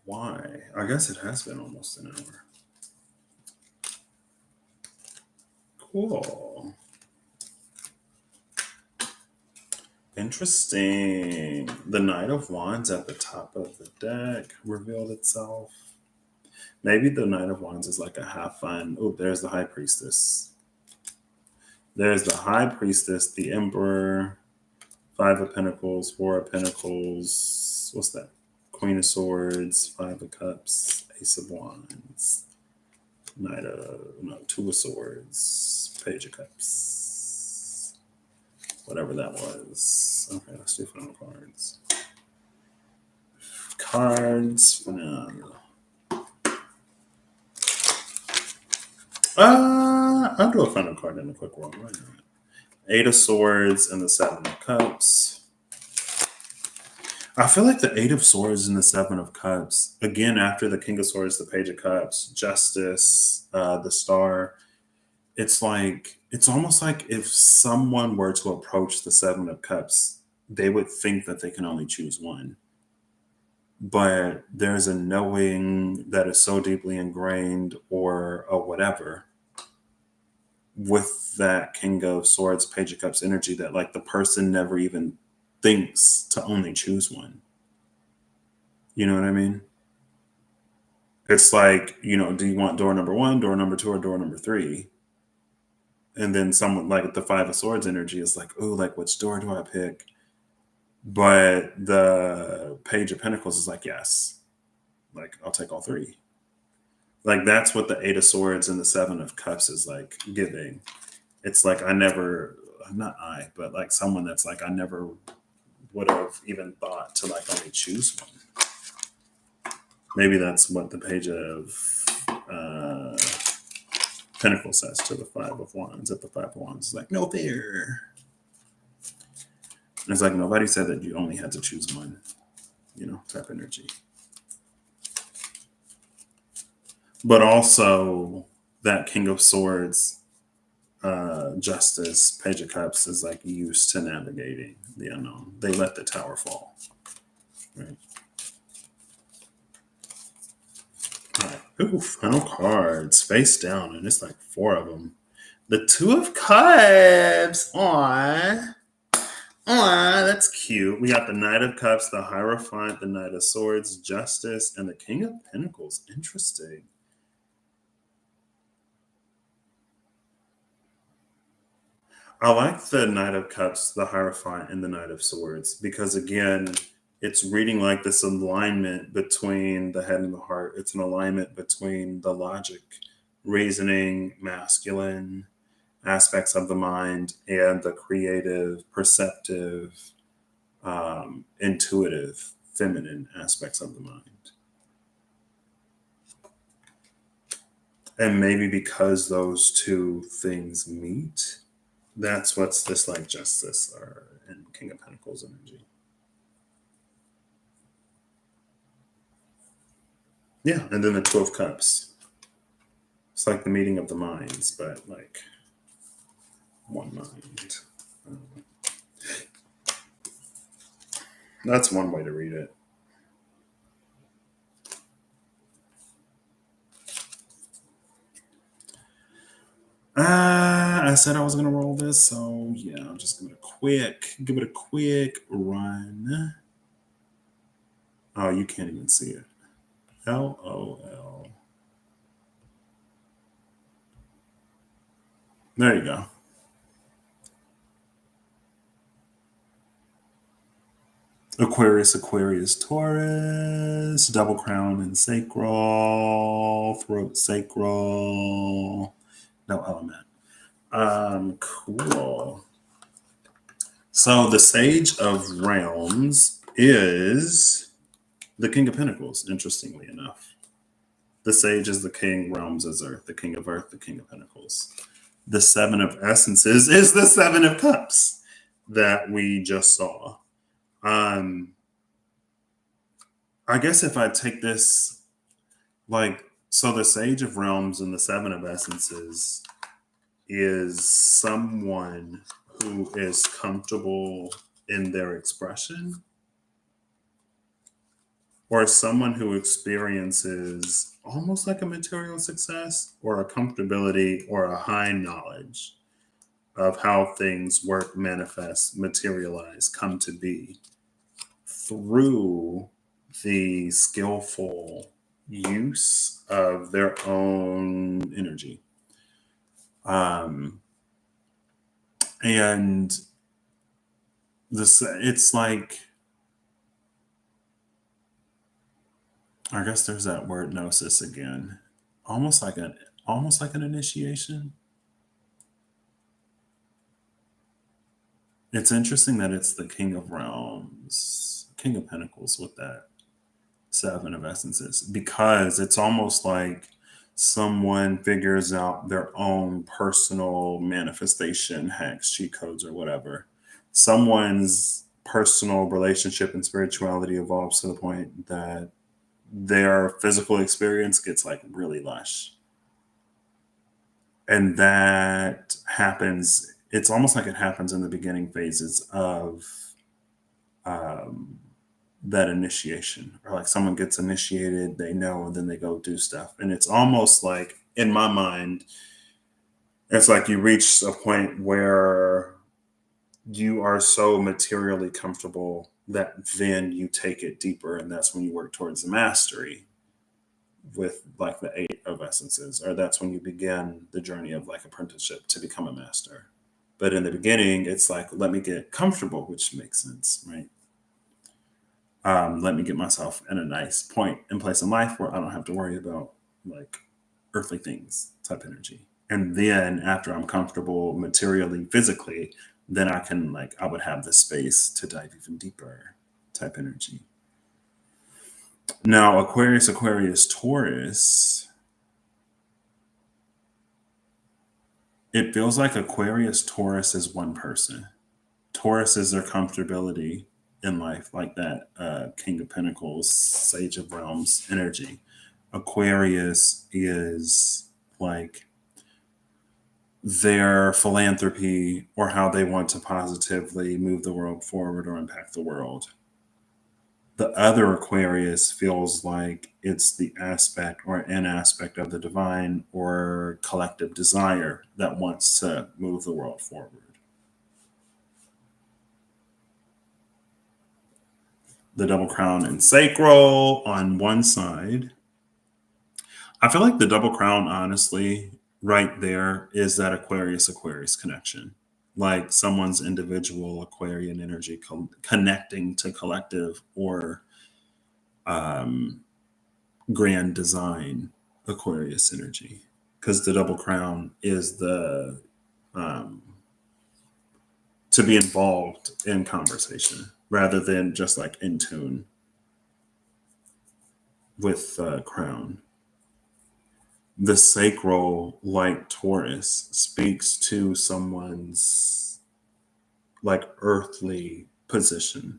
why. I guess it has been almost an hour. Cool. Interesting. The Knight of Wands at the top of the deck revealed itself. Maybe the Knight of Wands is like a half fun. Oh, there's the High Priestess. There's the High Priestess, the Emperor, Five of Pentacles, Four of Pentacles. What's that? Queen of Swords, Five of Cups, Ace of Wands, Two of Swords, Page of Cups. Whatever that was. Okay, let's do final cards. Cards. No. I'll do a final card in a quick one. Why not? Eight of Swords and the Seven of Cups. I feel like the Eight of Swords and the Seven of Cups, again, after the King of Swords, the Page of Cups, Justice, the Star, it's almost like if someone were to approach the Seven of Cups, they would think that they can only choose one. But there's a knowing that is so deeply ingrained or a whatever with that King of Swords, Page of Cups energy that like the person never even thinks to only choose one. You know what I mean? It's like, do you want door number one, door number two, or door number three? And then someone like the Five of Swords energy is like, oh, like which door do I pick? But the Page of Pentacles is like, yes, like I'll take all three. Like that's what the Eight of Swords and the Seven of Cups is like giving. It's like not I, but like someone that's like, I never would have even thought to like only choose one. Maybe that's what the Page of Pentacles says to the Five of Wands. At the Five of Wands is like, no fear. And it's like nobody said that you only had to choose one, type energy. But also that King of Swords, Justice, Page of Cups is like used to navigating the unknown. They let the tower fall. Right. All right. Ooh, final cards face down, and it's like four of them. The Two of Cups. Aww. Aww, that's cute. We got the Knight of Cups, the Hierophant, the Knight of Swords, Justice, and the King of Pentacles. Interesting. I like the Knight of Cups, the Hierophant, and the Knight of Swords because, again, it's reading like this alignment between the head and the heart. It's an alignment between the logic, reasoning, masculine aspects of the mind and the creative, perceptive, intuitive, feminine aspects of the mind. And maybe because those two things meet, that's what's this like Justice or in King of Pentacles energy. Yeah, and then the 2 of Cups. It's like the meeting of the minds, but like one mind. Um, That's one way to read it. I said I was gonna roll this, so yeah, I'll just give it a quick run. Oh, you can't even see it. LOL. There you go. Aquarius, Aquarius, Taurus, double crown and sacral, throat sacral, no element. Cool. So the Sage of Realms is the King of Pentacles, interestingly enough. The Sage is the King, Realms is Earth, the King of Earth, the King of Pentacles. The Seven of Essences is the Seven of Cups that we just saw. Um, I guess if I take this, like, so the Sage of Realms and the Seven of Essences is someone who is comfortable in their expression, or someone who experiences almost like a material success or a comfortability or a high knowledge of how things work, manifest, materialize, come to be through the skillful use of their own energy. Um, and this, it's like, I guess there's that word gnosis again, almost like an almost like an initiation. It's interesting that it's the King of Realms, King of Pentacles with that Seven of Essences, because it's almost like someone figures out their own personal manifestation hacks, cheat codes, or whatever. Someone's personal relationship and spirituality evolves to the point that their physical experience gets like really lush. And that happens, it's almost like it happens in the beginning phases of um, that initiation, or like someone gets initiated, they know, and then they go do stuff. And it's almost like, in my mind, it's like you reach a point where you are so materially comfortable that then you take it deeper. And that's when you work towards the mastery with like the Eight of Essences, or that's when you begin the journey of like apprenticeship to become a master. But in the beginning, it's like, let me get comfortable, which makes sense, right? Let me get myself in a nice point and place in life where I don't have to worry about like earthly things type energy. And then after I'm comfortable materially, physically, then I can like, I would have the space to dive even deeper type energy. Now, Aquarius, Aquarius, Taurus, it feels like Aquarius, Taurus is one person. Taurus is their comfortability in life, like that King of Pentacles, Sage of Realms energy. Aquarius is like their philanthropy or how they want to positively move the world forward or impact the world. The other Aquarius feels like it's the aspect or an aspect of the divine or collective desire that wants to move the world forward. The double crown and sacral on one side. I feel like the double crown, honestly, right there is that Aquarius Aquarius connection. Like someone's individual Aquarian energy connecting to collective or um, grand design Aquarius energy. Because the double crown is the um, to be involved in conversation rather than just like in tune with crown. The sacral, like Taurus, speaks to someone's like earthly position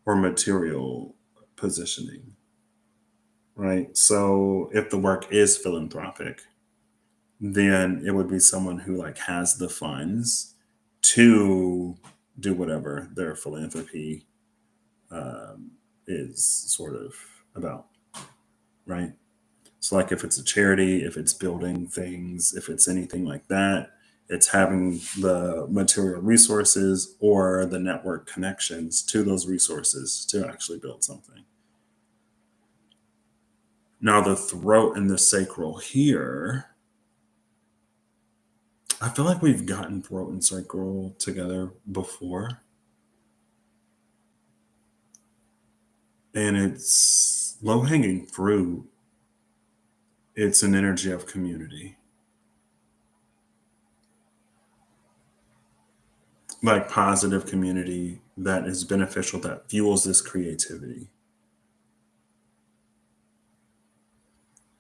or material positioning. right? So if the work is philanthropic, then it would be someone who like has the funds to do whatever their philanthropy is sort of about, right? So, like, if it's a charity, if it's building things, if it's anything like that, it's having the material resources or the network connections to those resources to actually build something. Now, the throat and the sacral here, I feel like we've gotten throat and sacral together before, and it's low hanging fruit. It's an energy of community, like positive community that is beneficial, that fuels this creativity.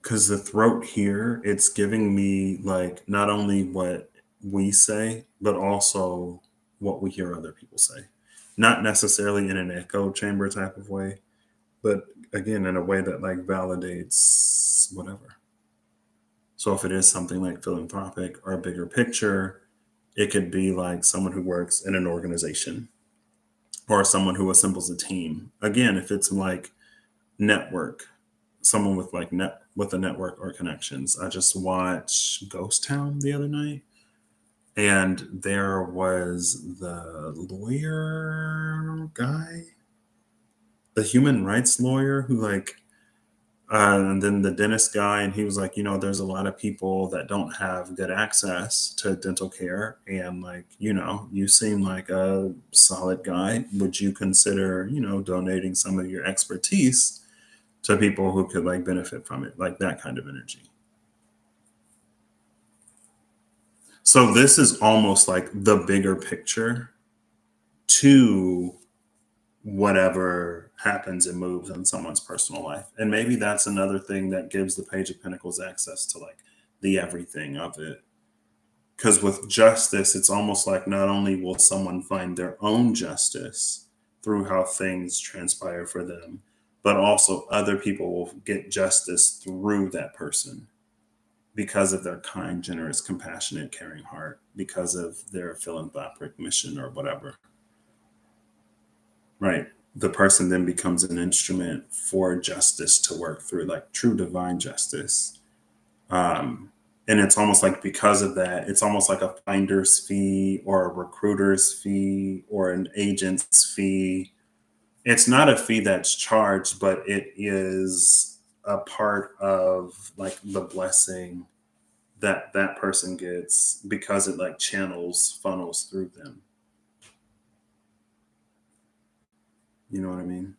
Because the throat here, it's giving me like not only what we say, but also what we hear other people say. Not necessarily in an echo chamber type of way, but again, in a way that like validates whatever. So if it is something like philanthropic or a bigger picture, it could be like someone who works in an organization or someone who assembles a team. Again, if it's like network, someone with like net with a network or connections. I just watched Ghost Town the other night, and there was the lawyer guy, the human rights lawyer who like and then the dentist guy, and he was like, there's a lot of people that don't have good access to dental care, and like, you seem like a solid guy. Would you consider, donating some of your expertise to people who could like benefit from it, like that kind of energy? So this is almost like the bigger picture to whatever happens and moves in someone's personal life. And maybe that's another thing that gives the Page of Pentacles access to like the everything of it. Because with justice, it's almost like not only will someone find their own justice through how things transpire for them, but also other people will get justice through that person because of their kind, generous, compassionate, caring heart, because of their philanthropic mission or whatever. Right. The person then becomes an instrument for justice to work through, like true divine justice. And it's almost like because of that, it's almost like a finder's fee or a recruiter's fee or an agent's fee. It's not a fee that's charged, but it is a part of like the blessing that that person gets because it like channels funnels through them. You know what I mean?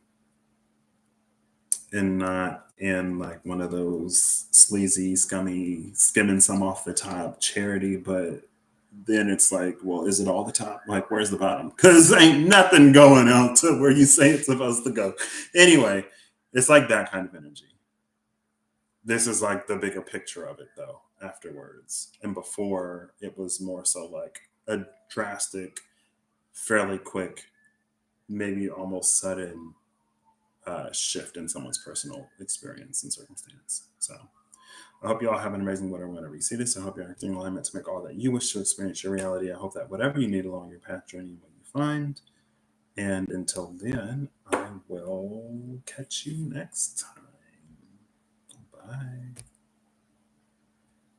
And not in like one of those sleazy, scummy, skimming some off the top charity, but then it's like, well, is it all the top? Like, where's the bottom? Because ain't nothing going out to where you say it's supposed to go. Anyway, it's like that kind of energy. This is like the bigger picture of it, though, afterwards. And before, it was more so like a drastic, fairly quick, maybe almost sudden shift in someone's personal experience and circumstance. So I hope you all have an amazing whenever you see this. I hope you're acting in alignment to make all that you wish to experience your reality. I hope that whatever you need along your path journey, what you find. And until then, I will catch you next time. Bye.